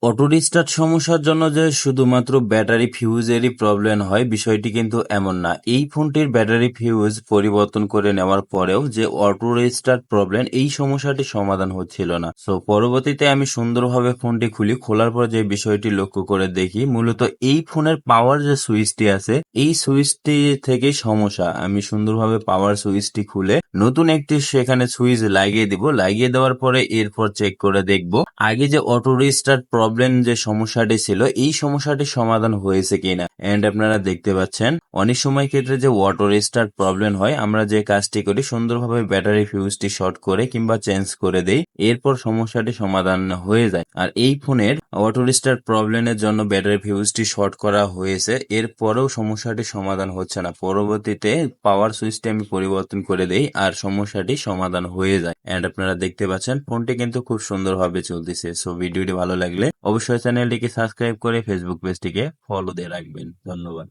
Auto restart সমস্যার জন্য যে শুধুমাত্র ব্যাটারি ফিউজেরই প্রবলেম হয় বিষয়টি কিন্তু এমন না। এই ফোনটির ব্যাটারি ফিউজ পরিবর্তন করে নেওয়ার পরেও যে অটো রিস্টার্ট প্রবলেম, এই সমস্যাটি সমাধান হচ্ছিল না। সো পরবর্তীতে আমি সুন্দরভাবে ফোনটি খুলি, খোলার পর যে বিষয়টি লক্ষ্য করে দেখি মূলত এই ফোনের পাওয়ার যে সুইচটি আছে এই সুইচটি থেকেই সমস্যা। আমি সুন্দরভাবে পাওয়ার সুইচটি খুলে নতুন একটি সেখানে সুইচ লাগিয়ে দিব। লাগিয়ে দেওয়ার পরে এরপর চেক করে দেখব আগে যে অটো রিস্টার্ট প্রবলেম যে সমস্যাটি ছিল এই সমস্যাটি সমাধান হয়েছে কিনা। এন্ড আপনারা দেখতে পাচ্ছেন অনেক সময় ক্ষেত্রে যে অটো রিস্টার্ট প্রবলেম হয়, আমরা যে কাজটি করি সুন্দরভাবে ব্যাটারি ফিউজটি শর্ট করে কিংবা চেঞ্জ করে দেই, এরপর সমস্যাটি সমাধান হয়ে যায়। আর এই ফোনের অটো রিস্টার্ট প্রবলেমের জন্য ব্যাটারি ফিউজটি শর্ট করা হয়েছে, এরপরেও সমস্যাটি সমাধান হচ্ছে না। পরবর্তীতে পাওয়ার সুইচটি আমি পরিবর্তন করে দেই আর সমস্যাটি সমাধান হয়ে যায়। এন্ড আপনারা দেখতে পাচ্ছেন ফোনটি কিন্তু খুব সুন্দরভাবে চলতেছে। সো ভিডিওটি ভালো লাগলে অবশ্যই চ্যানেলটিকে সাবস্ক্রাইব করে ফেসবুক পেজটিকে ফলো দিয়ে রাখবেন। ধন্যবাদ।